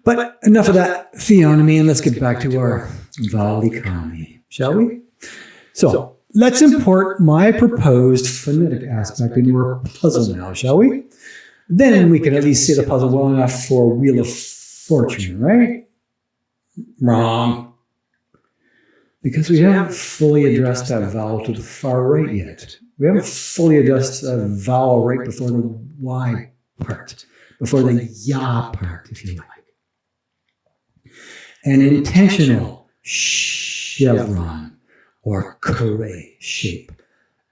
But enough of that theonomy, and let's get back to our vowel economy, shall we? So let's import my proposed phonetic aspect into our puzzle now, shall we? Then we can at least see the puzzle well enough for Wheel of Fortune, right? Wrong. Because we haven't fully addressed that vowel to the far right yet. We haven't fully addressed that vowel right before the Y part, before the ya part, if you like. An intentional chevron or carré shape,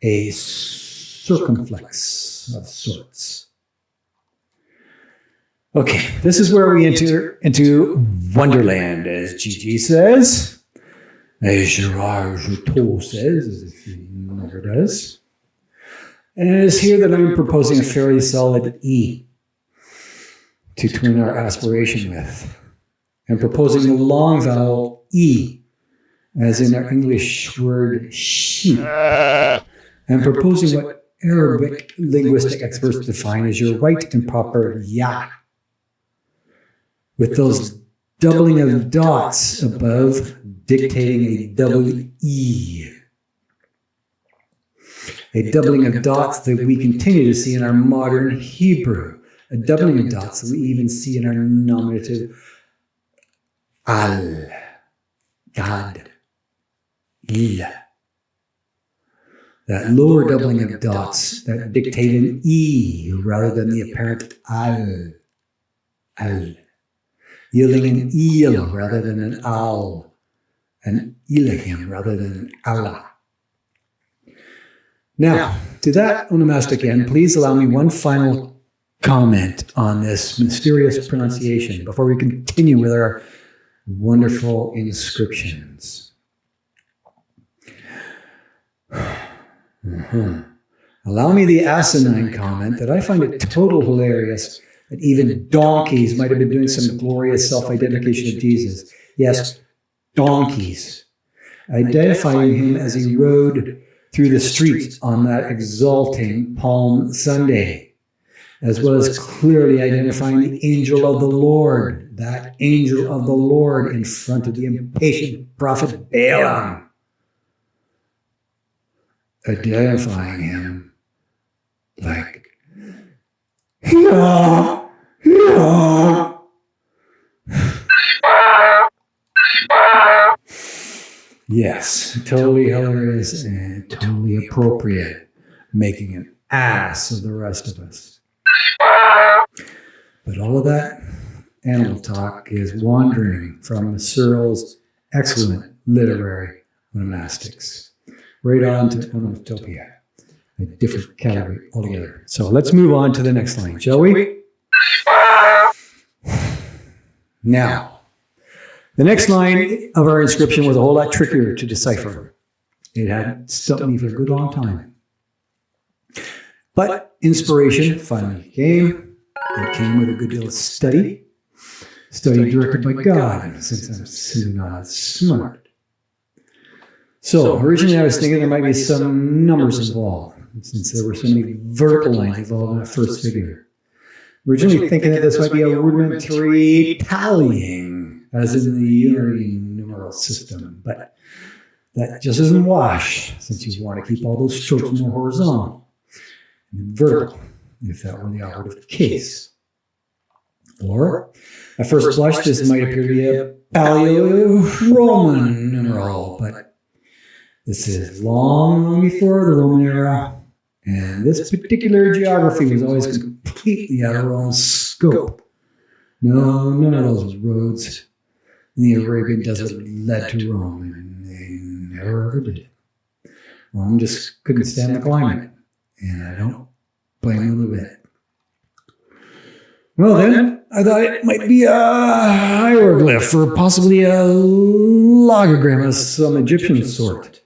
a circumflex of sorts. Okay, this is where we enter into Wonderland, as Gigi says, as YHWH says, as if he never does. And it is here that I'm proposing a fairly solid E to twin our aspiration with. I'm proposing the long vowel E, as in our English word sheep. I'm proposing what Arabic linguistic experts define as your right and proper ya, with those doubling of dots above dictating a double E. A doubling of dots that we continue to see in our modern Hebrew. A doubling of dots that we even see in our nominative al, gad, il. That lower doubling of dots that dictate an E rather than the apparent al, al. Yielding an il rather than an al, an ilahim rather than an Allah. Now, to that onomastic end, please allow me one final comment on this mysterious pronunciation before we continue with our wonderful inscriptions. Allow me the asinine comment that I find it total hilarious that even donkeys might have been doing some glorious self-identification of Jesus. Yes, donkeys. Identifying him as he rode through the streets on that exalting Palm Sunday, as well as clearly identifying the angel of the Lord, that angel of the Lord in front of the impatient prophet Balaam, identifying him like, yeah. Yes, totally hilarious and totally appropriate, making an ass of the rest of us. But all of that animal talk is wandering from Searle's excellent literary onomastics right on to onomatopoeia, a different category altogether. So let's move on to the next line, shall we? Now, the next line of our inscription was a whole lot trickier to decipher. It had stumped me for a good long time. But inspiration finally came. It came with a good deal of study directed by God, since I'm simply not smart. So originally I was thinking there might be some numbers involved, since there were so many vertical lines involved in that first figure. Originally thinking that this might be a rudimentary tallying, as in the unary numeral system, but that just doesn't wash, since you want to keep all those strokes more horizontal and vertical, if that were the operative case. Or, at first blush, this might appear to be a Paleo-Roman numeral, but this is long before the Roman era, and this particular geography was always completely out of Rome's scope. No, none of those roads in the Arabian desert led to Rome, and they never ever did. Rome just couldn't stand the climate, and I don't blame them a bit. Well then, I thought it might be a hieroglyph or possibly a logogram of some Egyptian sort.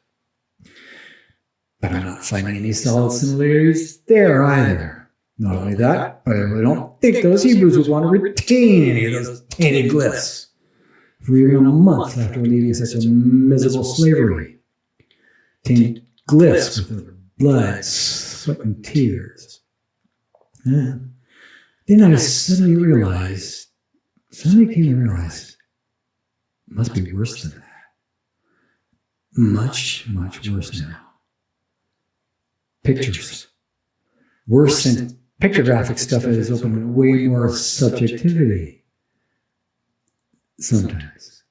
But I'm not finding any solid similarities there either. Not only that, but I don't think those Hebrews would want to retain any of those tainted glyphs for even a month after leaving such a miserable slavery. Tainted glyphs with their blood, sweat, and tears. Yeah. Then I suddenly realized suddenly came to realize it must be worse than that. Much, much worse now. Pictures. Worse than pictographic stuff is open to way more subjectivity sometimes.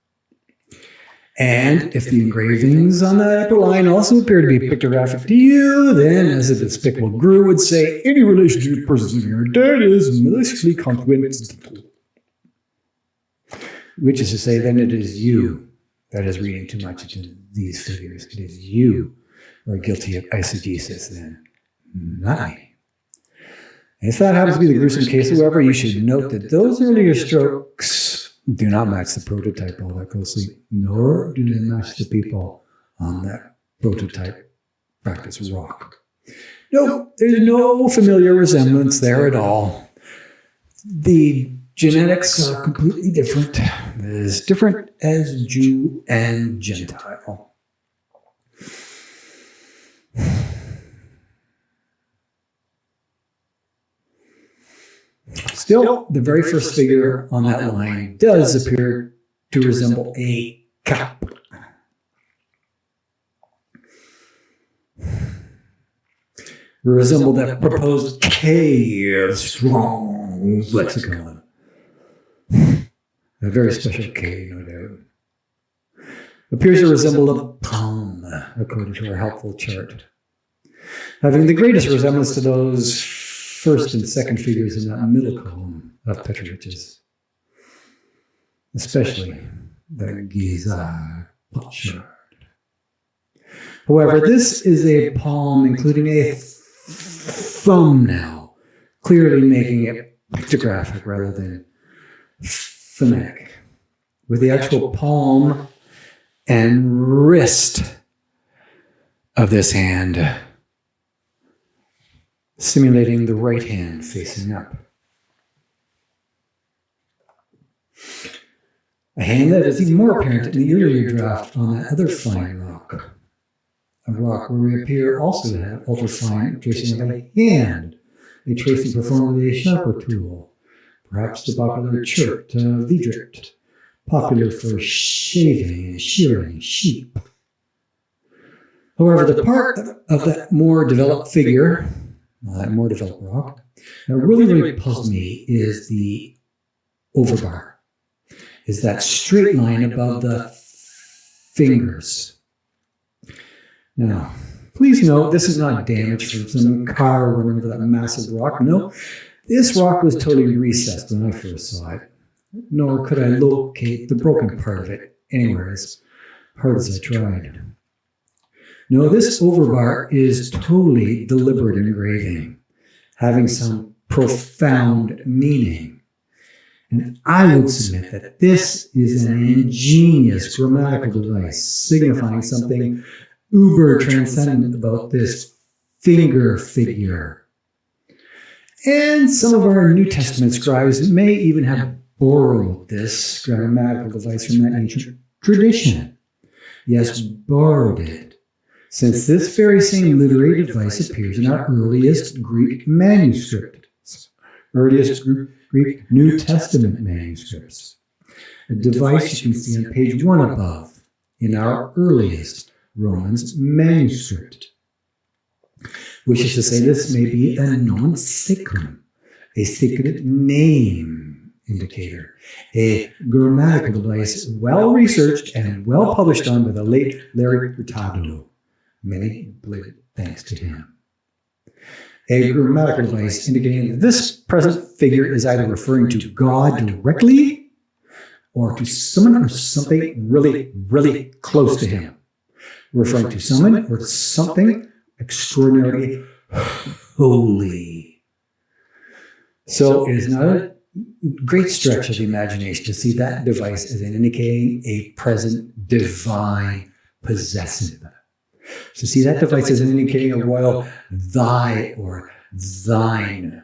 And if the engravings on the upper line also appear to be pictographic to you, then, as a despicable guru would say, any relationship to persons of your dead is maliciously coincidental. Which is to say, then it is you that is reading too much into these figures. It is you who are guilty of eisegesis, then, not me. If that happens to be the gruesome case, however, you should note that those earlier strokes do not match the prototype all that closely, nor do they match the people on that prototype practice rock. No, there's no familiar resemblance there at all. The genetics are completely different, as different as Jew and Gentile. Still, the very first figure on that line does appear to resemble a cap. Resemble that proposed K of Strong's lexicon. A very special K, no doubt. Appears to resemble a palm, according to our helpful chart. Having the greatest resemblance to those first and second figures in that middle column of Petrovich's, especially the Giza potsherd. However, this is a palm including a thumbnail, clearly making it pictographic rather than phonetic, with the actual palm and wrist of this hand simulating the right hand facing up. A hand that is even more apparent in the earlier draft on that other fine rock. A rock where we appear also to have ultra-fine tracing of a hand, a tracing performed with a sharper tool, perhaps the popular chert vidret, popular for shaving and shearing sheep. However, the part of that more developed figure, that more developed rock, that really puzzles me is the overbar, is that straight line above the fingers. Now, please note, this is not damage from some car running over that massive rock. No, this rock was totally recessed when I first saw it, nor could I locate the broken part of it anywhere as hard as I tried. No, this overbar is totally deliberate engraving, having some profound meaning. And I would submit that this is an ingenious grammatical device signifying something uber transcendent about this finger figure. And some of our New Testament scribes may even have borrowed this grammatical device from that ancient tradition. Yes, borrowed it, since this very same literary device appears in our earliest Greek manuscripts, earliest Greek New Testament manuscripts. A device you can see on page 1 above in our earliest Romans manuscript, which is to say this may be a non-sacrum, a sacred name indicator, a grammatical device well researched and well published on by the late Larry Hurtado. Many thanks to him. A grammatical device indicating that this present figure is either referring to God directly or to someone or something really, really close to him. Referring to someone or something extraordinarily holy. So it is not a great stretch of the imagination to see that device as indicating a present divine possessive. To see that device as indicating a royal thy or thine,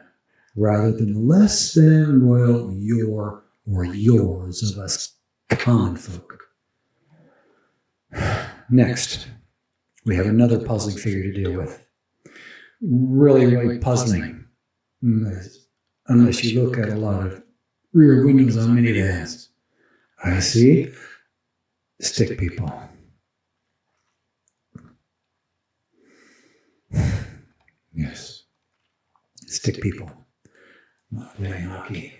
rather than less than royal your or yours of us common folk. Next, we have another puzzling figure to deal with. Really puzzling, unless you look at a lot of rear windows on minivans. I see stick people. Yes, stick people. Not playing hockey.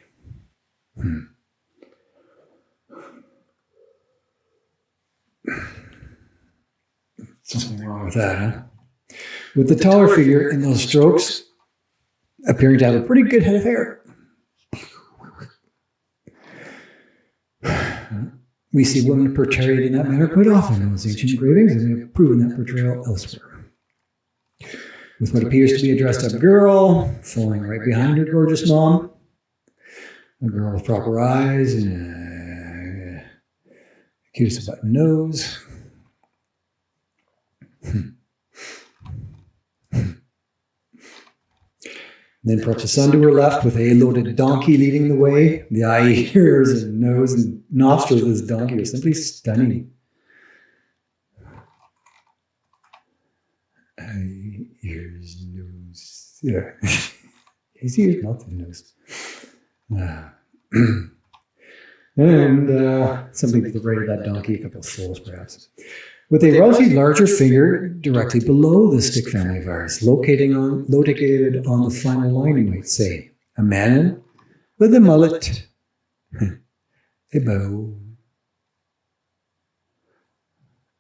Something wrong with that, huh? With the taller figure in those strokes appearing to have a pretty good head of hair. We see women portrayed in that manner quite often in those ancient engravings, and we have proven that portrayal elsewhere. With what appears to be a dressed-up girl following right behind her gorgeous mom, a girl with proper eyes and a cute button nose. Then perhaps a son to her left with a loaded donkey leading the way. The eye, ears, and nose and nostrils of this donkey are simply stunning. Eye, ears, nose. Yeah. His ears, mouth, and nose. And something to the right of that donkey, a couple of foals perhaps. With a relatively larger figure directly below the stick family virus, located on the final line, you might say. A man with a mullet, a bow,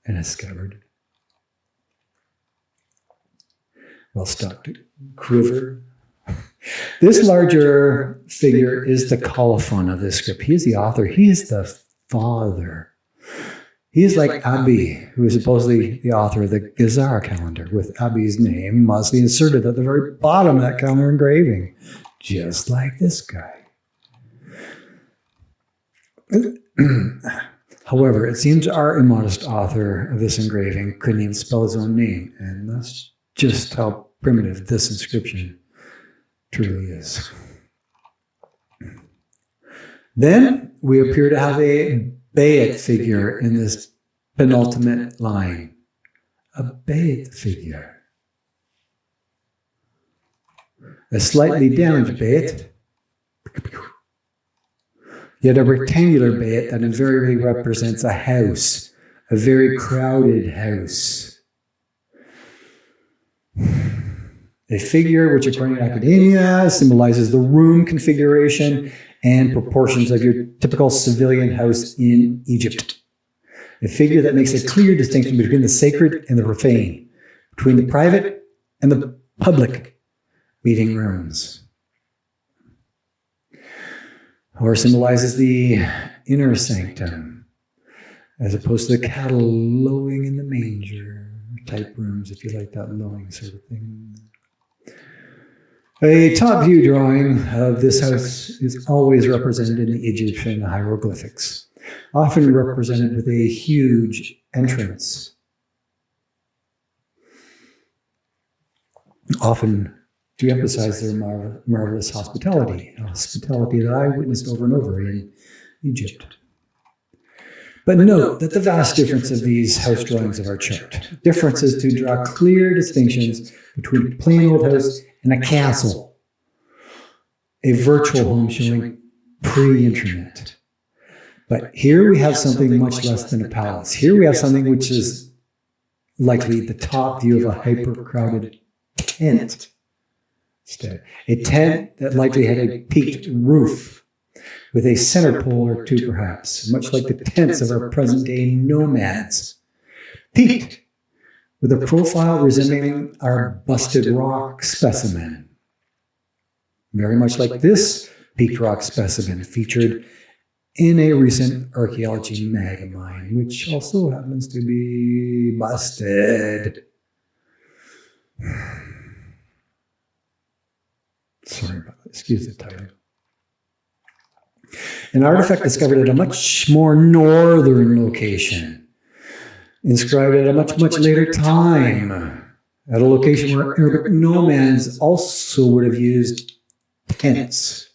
and a scabbard. Well-stocked quiver. This larger figure is the colophon of this script. He is the author. He is the father. He is like Abi, who is supposedly the author of the Gazara calendar, with Abi's name mostly inserted at the very bottom of that calendar engraving, just like this guy. However, it seems our immodest author of this engraving couldn't even spell his own name, and that's just how primitive this inscription truly is. Then we appear to have a Bayet figure in this penultimate line. A Bayet figure. A slightly damaged Bayet, yet a rectangular Bayet that invariably represents a house, a very crowded house. A figure which, according to academia, symbolizes the room configuration and proportions of your typical civilian house in Egypt. A figure that makes a clear distinction between the sacred and the profane, between the private and the public meeting rooms. Or symbolizes the inner sanctum, as opposed to the cattle lowing in the manger type rooms, if you like that lowing sort of thing. A top view drawing of this house is always represented in the Egyptian hieroglyphics, often represented with a huge entrance. Often to emphasize their marvelous hospitality that I witnessed over and over in Egypt. But note that the vast difference of these house drawings of our chart, differences to draw clear distinctions between a plain old house and a castle, a virtual home showing pre-internet. But here we have something much less than a palace. Here we have something which is likely the top view of a hyper-crowded tent. Instead, a tent that likely had a peaked roof with a center pole or two perhaps, much like the tents of our present-day nomads. Peaked with a profile resembling our busted rock specimen. Very much like this peaked rock specimen featured in a recent archaeology mag of mine, which also happens to be busted. Sorry about that. Excuse the title. An artifact discovered at a much more northern location, inscribed at a much later time, at a location where Arabic nomads also would have used tents.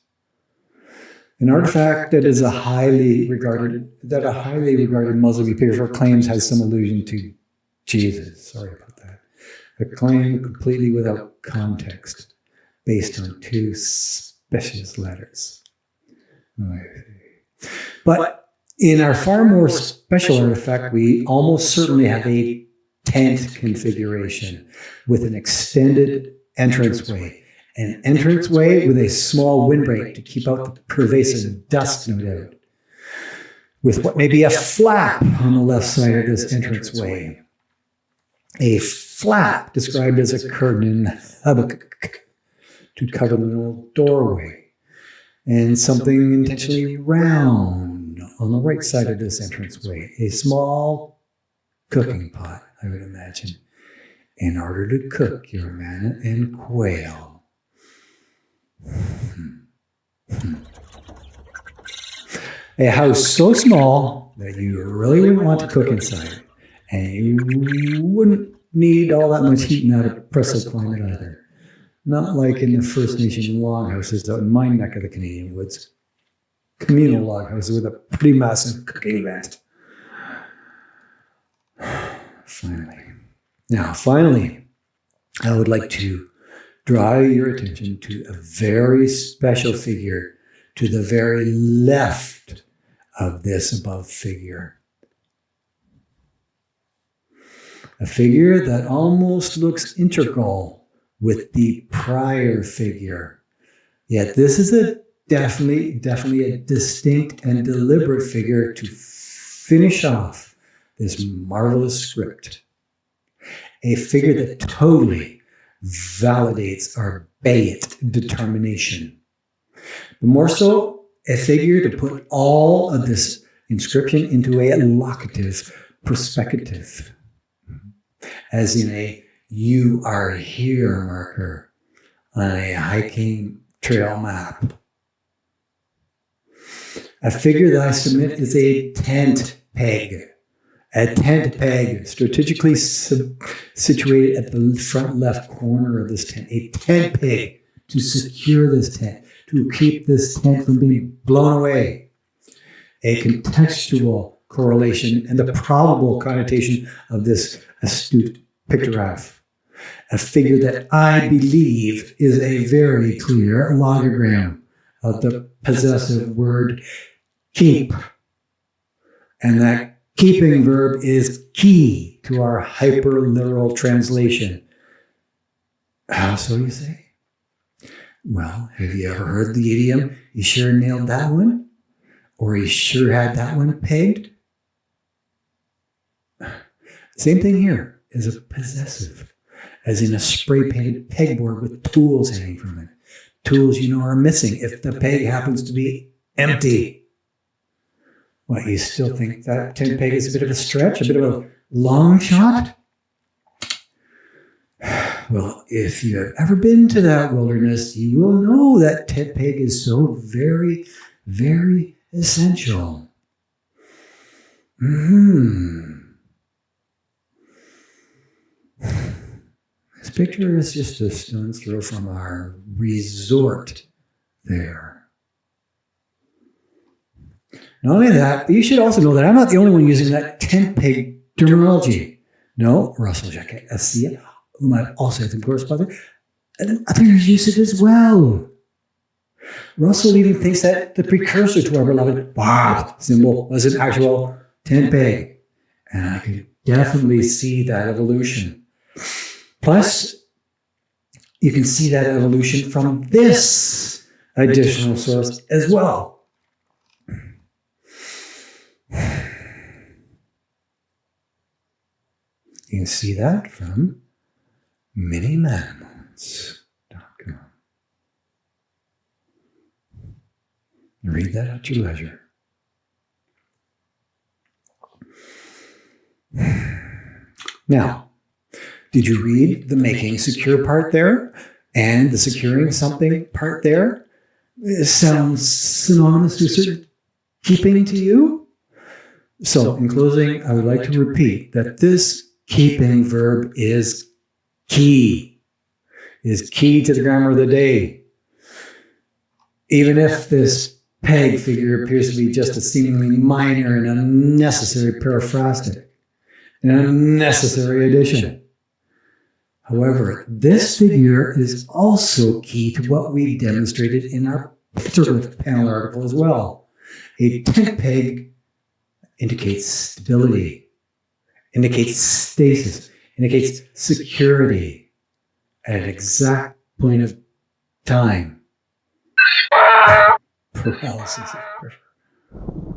An artifact that is a highly regarded Muslim figure claims has some allusion to Jesus. Sorry about that. A claim completely without context, based on two specious letters. But in our far more special artifact, we almost certainly have a tent configuration with an extended entranceway. An entranceway with a small windbreak to keep out the pervasive dust, no doubt. With what may be a flap on the left side of this entranceway. A flap described as a curtain in Habakkuk to cover the little doorway. And something intentionally round on the right side of this entranceway. A small cooking pot, I would imagine, in order to cook your manna and quail. A house so small that you really wouldn't want to cook inside, and you wouldn't need all that much heat in that oppressive climate either. Not like in the First Nation log houses out in my neck of the Canadian woods. Communal log houses with a pretty massive cooking vent. Finally, I would like to draw your attention to a very special figure to the very left of this above figure. A figure that almost looks integral with the prior figure. Yet this is definitely a distinct and deliberate figure to finish off this marvelous script. A figure that totally validates our Bayit determination. But more so, a figure to put all of this inscription into a locative perspective, as in a "you are here" marker on a hiking trail map. A figure that I submit is a tent peg. A tent peg strategically situated at the front left corner of this tent. A tent peg to secure this tent, to keep this tent from being blown away. A contextual correlation and the probable connotation of this astute pictograph. A figure that I believe is a very clear logogram of the possessive word keep. And that keeping verb is key to our hyperliteral translation. How so, you say? Well, have you ever heard the idiom, "you sure nailed that one"? Or "you sure had that one pegged"? Same thing here is a possessive, as in a spray-painted pegboard with tools hanging from it. Tools you know are missing if the peg happens to be empty. What, you still think that tent peg is a bit of a stretch, a bit of a long shot? Well, if you have ever been to that wilderness, you will know that tent peg is so very, very essential. This picture is just a stone's throw from our resort there. Not only that, but you should also know that I'm not the only one using that tent peg terminology. No, Russell Jacquet Assia, whom I've also had some correspondence with, and others use it as well. Russell even thinks that the precursor to our beloved Bob symbol was an actual tent peg. And I can definitely see that evolution. Plus, you can see that evolution from this additional source as well. You can see that from minimammals.com. Read that at your leisure. Now, did you read the making secure part there and the securing something part there? It sounds synonymous to certain keeping to you? So, in closing, I would like to repeat that this keeping verb is key to the grammar of the day. Even if this peg figure appears to be just a seemingly minor and unnecessary paraphrastic, an unnecessary addition. However, this figure is also key to what we demonstrated in our It's a sort of panel article as well. A tent peg indicates stability, indicates stasis, indicates security at an exact point of time. Paralysis of pressure.